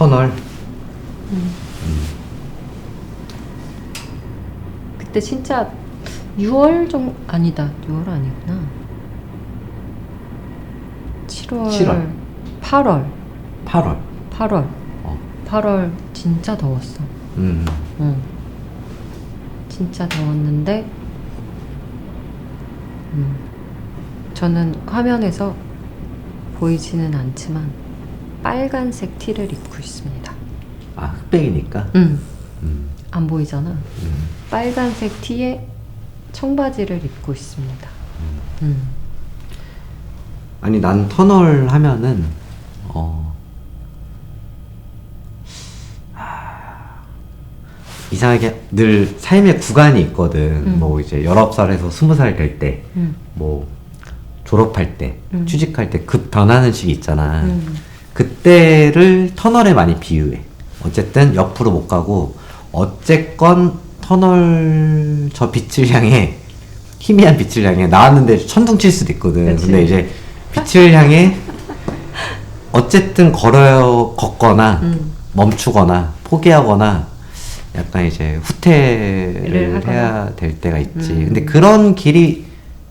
터널. 그때 진짜 6월 정도 아니다. 6월 아니구나. 7월, 7월. 8월. 8월. 8월. 어. 8월 진짜 더웠어. 음. 진짜 더웠는데 저는 화면에서 보이지는 않지만 빨간색 티를 입고 있습니다. 아, 흑백이니까. 안 보이잖아. 빨간색 티에 청바지를 입고 있습니다. 아니, 난 터널 하면은 이상하게 늘 삶의 구간이 있거든. 뭐 이제 19살에서 20살 될 때, 뭐 졸업할 때, 취직할 때 급 변하는 시기 있잖아. 그때를 터널에 많이 비유해. 어쨌든 옆으로 못 가고 어쨌건 터널 저 빛을 향해, 희미한 빛을 향해 나왔는데 천둥 칠 수도 있거든. 그치. 근데 이제 빛을 향해 어쨌든 걷거나 멈추거나 포기하거나 약간 이제 후퇴를 해야 될 때가 있지. 근데 그런 길이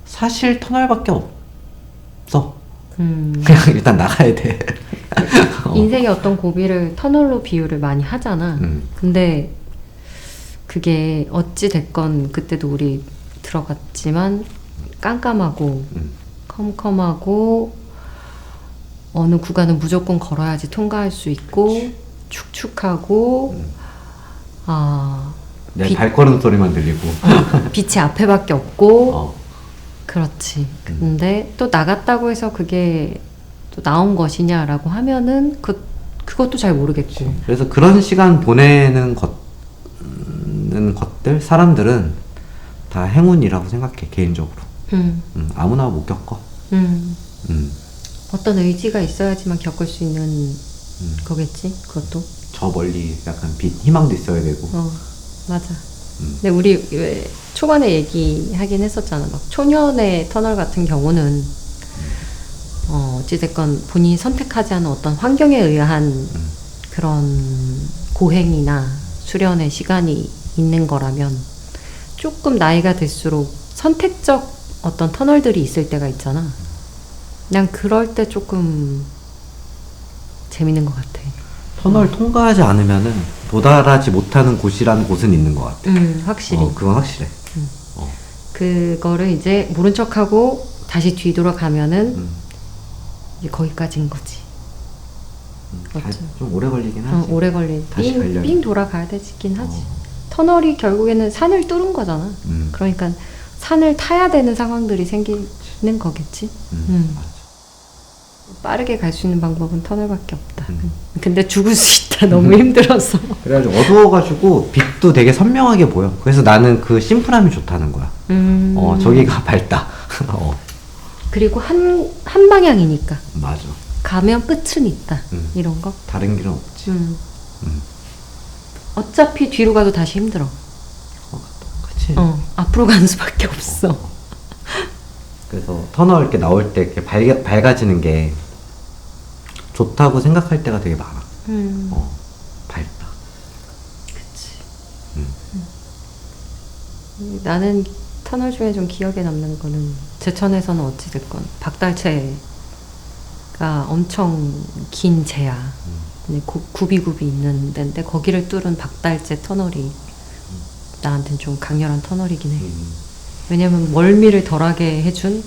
사실 터널밖에 없어. 그냥 일단 나가야 돼. 인생의 어떤 고비를 터널로 비유를 많이 하잖아. 근데 그게 어찌 됐건 그때도 우리 들어갔지만 깜깜하고 컴컴하고 어느 구간은 무조건 걸어야지 통과할 수 있고 축축하고 내 발걸음 소리만 들리고 빛이 앞에밖에 없고 어. 그렇지. 근데 또 나갔다고 해서 그게 또 나온 것이냐라고 하면은 그것도 잘 모르겠고. 그래서 그런 시간 보내는 것들 사람들은 다 행운이라고 생각해, 개인적으로. 아무나 못 겪어. 어떤 의지가 있어야지만 겪을 수 있는 거겠지, 그것도. 저 멀리 약간 희망도 있어야 되고. 맞아. 근데 우리 왜 초반에 얘기하긴 했었잖아. 막 초년의 터널 같은 경우는 어찌됐건 본인이 선택하지 않은 어떤 환경에 의한 그런 고행이나 수련의 시간이 있는 거라면 조금 나이가 들수록 선택적 어떤 터널들이 있을 때가 있잖아. 난 그럴 때 조금 재밌는 것 같아. 터널 통과하지 않으면은 도달하지 못하는 곳이라는 곳은 있는 것 같아. 확실히. 그건 확실해. 그거를 이제 모른 척하고 다시 뒤돌아가면은 이제 거기까지인 거지. 좀 오래 걸리긴 하지. 오래 걸리. 다시 가려면. 빙 돌아가야 되긴 하지. 터널이 결국에는 산을 뚫은 거잖아. 그러니까 산을 타야 되는 상황들이 생기는 거겠지. 맞아. 빠르게 갈 수 있는 방법은 터널밖에 없다. 근데 죽을 수 있다. 너무 힘들어서. 그래가지고 어두워가지고 빛도 되게 선명하게 보여. 그래서 나는 그 심플함이 좋다는 거야. 저기가 밝다. 그리고 한 방향이니까. 맞아. 가면 끝은 있다. 이런 거. 다른 길은 없지. 어차피 뒤로 가도 다시 힘들어. 그치. 앞으로 가는 수밖에 없어. 그래서 터널 이렇게 나올 때 이렇게 밝아지는 게 좋다고 생각할 때가 되게 많아. 밝다. 그치. 나는 터널 중에 좀 기억에 남는 거는 제천에서는 어찌됐건 박달채가 엄청 긴 제야. 굽이굽이 있는 데인데 거기를 뚫은 박달채 터널이 나한테는 좀 강렬한 터널이긴 해. 왜냐면 멀미를 덜하게 해준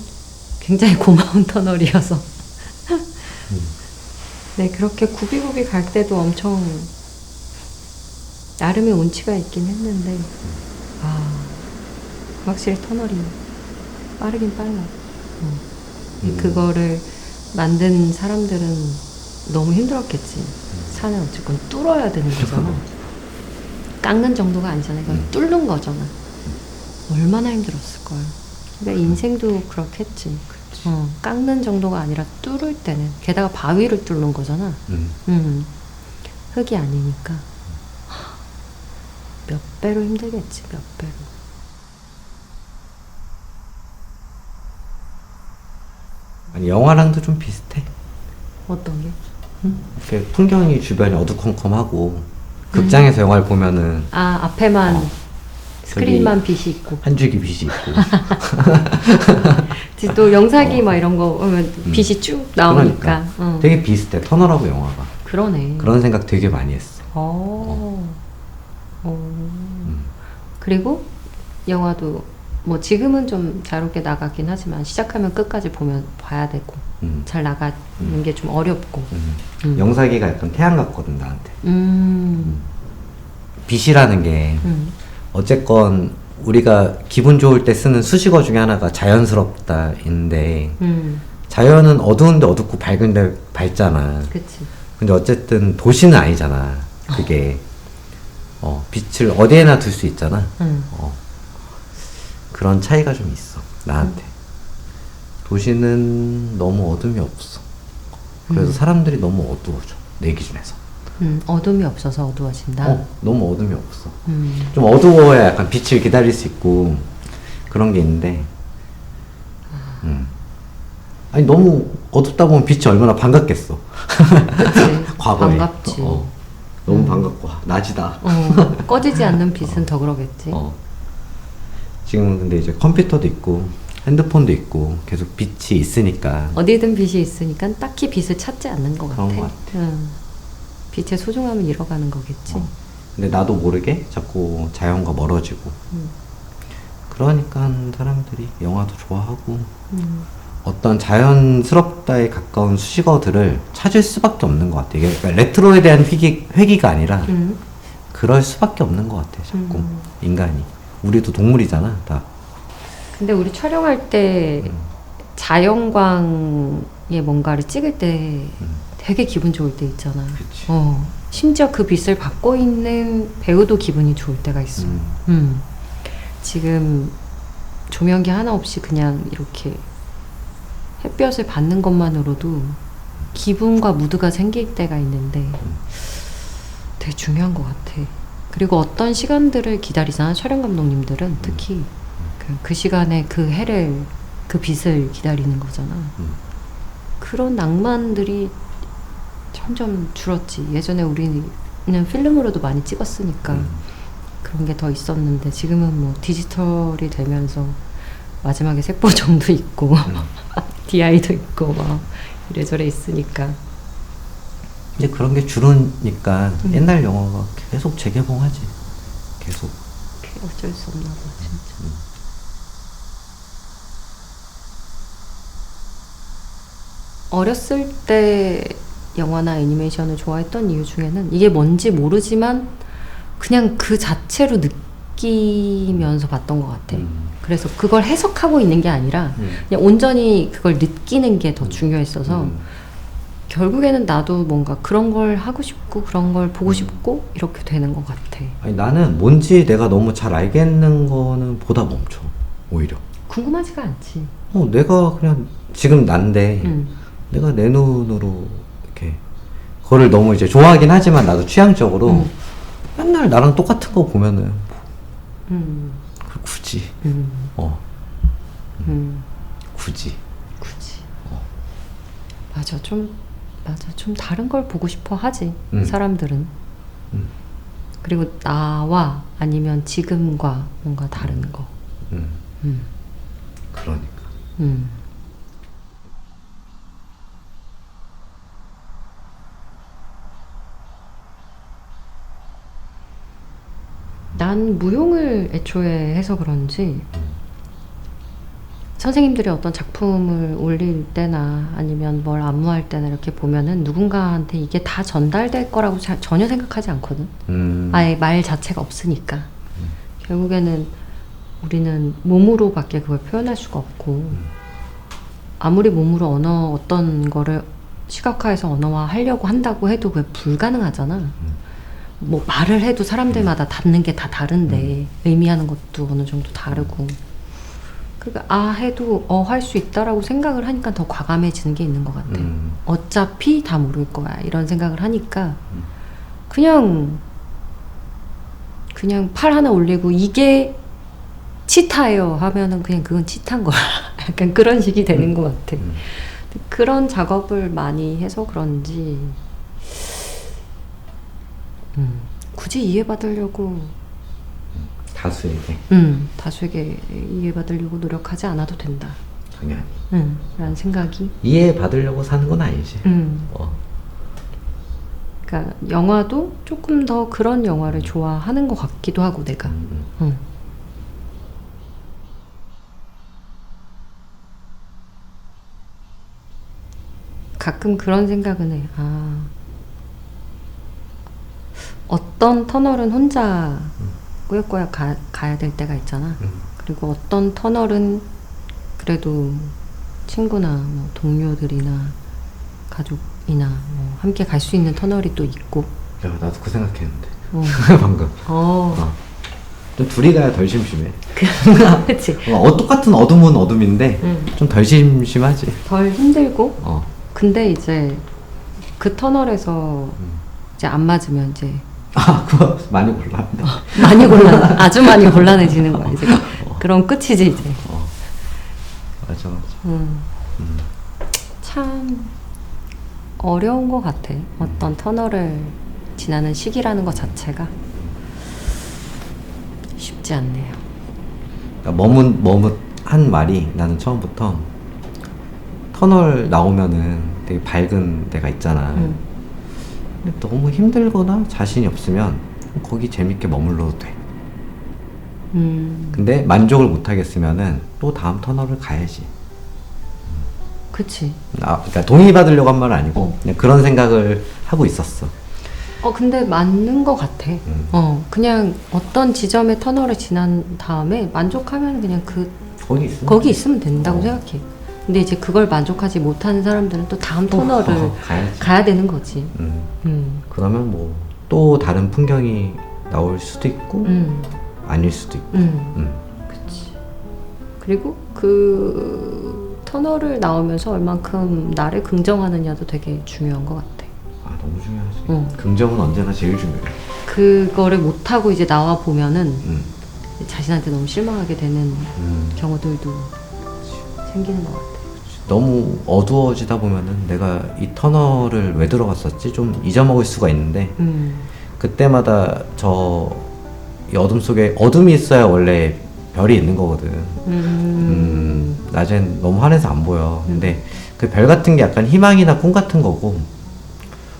굉장히 고마운 터널이어서. 네, 그렇게 굽이굽이 갈 때도 엄청 나름의 운치가 있긴 했는데 확실히 터널이 빠르긴 빨라. 그거를 만든 사람들은 너무 힘들었겠지. 산을 어쨌건 뚫어야 되는 거잖아. 깎는 정도가 아니잖아. 이건 뚫는 거잖아. 얼마나 힘들었을 거야. 그러니까 인생도 그렇겠지. 깎는 정도가 아니라 뚫을 때는 게다가 바위를 뚫는 거잖아. 흙이 아니니까 몇 배로 힘들겠지. 몇 배로. 아니, 영화랑도 좀 비슷해. 어떤 게? 이렇게 풍경이 주변이 어두컴컴하고 극장에서 영화를 보면은 아, 앞에만 스크린만 빛이 있고 한 줄기 빛이 있고 또 영상이 막 이런 거 보면 빛이 쭉 나오니까 그러니까 되게 비슷해 터널하고 영화가. 그러네. 그런 생각 되게 많이 했어. 그리고 영화도 뭐 지금은 좀 자유롭게 나가긴 하지만 시작하면 끝까지 봐야 되고 잘 나가는 게 좀 어렵고 영상기가 약간 태양 같거든 나한테. 빛이라는 게 어쨌건 우리가 기분 좋을 때 쓰는 수식어 중에 하나가 자연스럽다인데 자연은 어두운데 어둡고 밝은데 밝잖아. 그치. 근데 어쨌든 도시는 아니잖아. 그게 빛을 어디에나 둘 수 있잖아. 그런 차이가 좀 있어 나한테. 도시는 너무 어둠이 없어. 그래서 사람들이 너무 어두워져 내 기준에서. 어둠이 없어서 어두워진다. 너무 어둠이 없어. 좀 어두워야 약간 빛을 기다릴 수 있고 그런 게 있는데 아니 너무 어둡다 보면 빛이 얼마나 반갑겠어. 그치. 과거에 반갑지. 너무 반갑고 낮이다. 꺼지지 않는 빛은 더 그러겠지. 지금은 근데 이제 컴퓨터도 있고 핸드폰도 있고 계속 빛이 있으니까 어디든 빛이 있으니까 딱히 빛을 찾지 않는 것 같아. 그런 것 같아. 빛의 소중함을 잃어가는 거겠지. 근데 나도 모르게 자꾸 자연과 멀어지고 그러니까 사람들이 영화도 좋아하고 어떤 자연스럽다에 가까운 수식어들을 찾을 수밖에 없는 것 같아. 이게 그러니까 레트로에 대한 회기가 아니라 그럴 수밖에 없는 것 같아. 자꾸 인간이. 우리도 동물이잖아 다. 근데 우리 촬영할 때 자연광에 뭔가를 찍을 때 되게 기분 좋을 때 있잖아. 그치. 심지어 그 빛을 받고 있는 배우도 기분이 좋을 때가 있어. 지금 조명기 하나 없이 그냥 이렇게 햇볕을 받는 것만으로도 기분과 무드가 생길 때가 있는데 되게 중요한 것 같아. 그리고 어떤 시간들을 기다리잖아. 촬영 감독님들은 특히 그 시간에 그 해를, 그 빛을 기다리는 거잖아. 그런 낭만들이 점점 줄었지. 예전에 우리는 필름으로도 많이 찍었으니까 그런 게 더 있었는데 지금은 뭐 디지털이 되면서 마지막에 색보정도 있고 DI도 있고 막 이래저래 있으니까. 근데 그런 게 줄으니까 옛날 영화가 계속 재개봉하지. 계속. 그게 어쩔 수 없나 봐 진짜. 어렸을 때 영화나 애니메이션을 좋아했던 이유 중에는 이게 뭔지 모르지만 그냥 그 자체로 느끼면서 봤던 것 같아. 그래서 그걸 해석하고 있는 게 아니라 그냥 온전히 그걸 느끼는 게 더 중요했어서 결국에는 나도 뭔가 그런 걸 하고 싶고 그런 걸 보고 싶고 이렇게 되는 것 같아. 아니 나는 뭔지 내가 너무 잘 알겠는 거는 보다 멈춰. 오히려. 궁금하지가 않지. 내가 그냥 지금 난데 내가 내 눈으로 이렇게 그거를 너무 이제 좋아하긴 하지만 나도 취향적으로 맨날 나랑 똑같은 거 보면은 그걸 굳이 굳이 맞아 좀 다른 걸 보고 싶어 하지 사람들은. 그리고 나와 아니면 지금과 뭔가 다른 거. 그러니까 난 무용을 애초에 해서 그런지 선생님들이 어떤 작품을 올릴 때나 아니면 뭘 안무할 때나 이렇게 보면은 누군가한테 이게 다 전달될 거라고 전혀 생각하지 않거든. 아예 말 자체가 없으니까. 결국에는 우리는 몸으로밖에 그걸 표현할 수가 없고 아무리 몸으로 어떤 거를 시각화해서 언어화 하려고 한다고 해도 그게 불가능하잖아. 뭐 말을 해도 사람들마다 닿는 게 다 다른데 의미하는 것도 어느 정도 다르고 그러니까 해도 할 수 있다라고 생각을 하니까 더 과감해지는 게 있는 것 같아. 어차피 다 모를 거야 이런 생각을 하니까 그냥 팔 하나 올리고 이게 치타예요 하면은 그냥 그건 치타인 거야. 약간 그런 식이 되는 것 같아. 그런 작업을 많이 해서 그런지 굳이 이해받으려고 다수에게 다수에게 이해받으려고 노력하지 않아도 된다. 당연히 라는 생각이. 이해받으려고 사는 건 아니지. 그러니까 영화도 조금 더 그런 영화를 좋아하는 것 같기도 하고 내가. 가끔 그런 생각은 해. 어떤 터널은 혼자 꾸역꾸역 가야 될 때가 있잖아. 그리고 어떤 터널은 그래도 친구나 뭐 동료들이나 가족이나 뭐 함께 갈 수 있는 터널이 또 있고. 야, 나도 그 생각했는데 방금. 좀 둘이 가야 덜 심심해. 그치. 똑같은 어둠은 어둠인데 좀 덜 심심하지. 덜 힘들고. 근데 이제 그 터널에서 이제 안 맞으면 이제 그거 많이 곤란한데. 많이 곤란, 아주 많이 곤란해지는 거야 이제. 그럼 끝이지 이제. 맞아. 참 어려운 것 같아. 어떤 터널을 지나는 시기라는 것 자체가 쉽지 않네요. 그러니까 머뭇한 말이 나는 처음부터 터널 나오면은 되게 밝은 데가 있잖아. 근데 너무 힘들거나 자신이 없으면 거기 재밌게 머물러도 돼. 근데 만족을 못 하겠으면은 또 다음 터널을 가야지. 그치. 그러니까 동의받으려고 한 말은 아니고 그냥 그런 생각을 하고 있었어. 근데 맞는 것 같아. 그냥 어떤 지점의 터널을 지난 다음에 만족하면 그냥 거기 있으면 된다고 생각해. 근데 이제 그걸 만족하지 못하는 사람들은 또 다음 터널을 가야 되는 거지. 그러면 뭐 또 다른 풍경이 나올 수도 있고 아닐 수도 있고. 그치. 그리고 그 터널을 나오면서 얼만큼 나를 긍정하느냐도 되게 중요한 것 같아. 너무 중요하지. 긍정은 언제나 제일 중요해. 그거를 못하고 이제 나와 보면은 자신한테 너무 실망하게 되는 경우들도 생기는 것 같아. 너무 어두워지다 보면은 내가 이 터널을 왜 들어갔었지? 좀 잊어먹을 수가 있는데 그때마다 이 어둠 속에 어둠이 있어야 원래 별이 있는 거거든. 낮엔 너무 환해서 안 보여. 근데 그 별 같은 게 약간 희망이나 꿈 같은 거고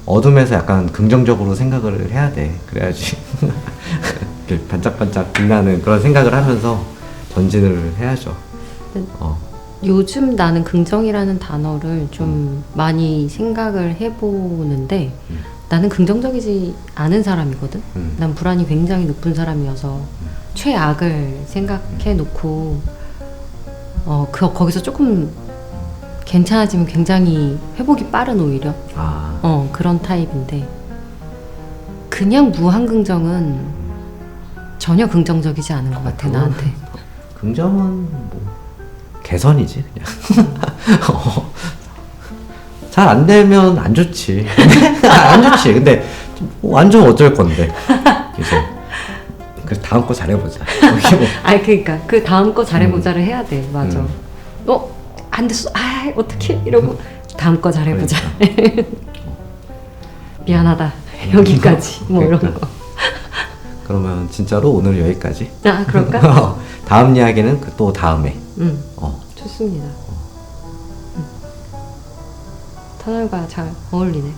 어둠에서 약간 긍정적으로 생각을 해야 돼. 그래야지 이렇게 반짝반짝 빛나는 그런 생각을 하면서 전진을 해야죠. 요즘 나는 긍정이라는 단어를 좀 많이 생각을 해보는데 나는 긍정적이지 않은 사람이거든. 난 불안이 굉장히 높은 사람이어서 최악을 생각해 놓고 거기서 조금 괜찮아지면 굉장히 회복이 빠른 오히려 그런 타입인데 그냥 무한 긍정은 전혀 긍정적이지 않은 것 같아 나한테. 긍정은 뭐 개선이지 그냥. 잘 안 되면 안 좋지. 안 좋지. 근데 완전 어쩔 건데. 이제 그래서 다음 거 잘해보자. 그러니까 그 다음 거 잘해보자를 해야 돼. 맞아. 안 됐어. 어떡해 이러고 다음 거 잘해보자. 그러니까. 미안하다. 여기까지 뭐 그러니까. 이런 거. 그러면 진짜로 오늘 여기까지. 그럴까? 다음 이야기는 또 다음에. 좋습니다. 터널과 잘 어울리네.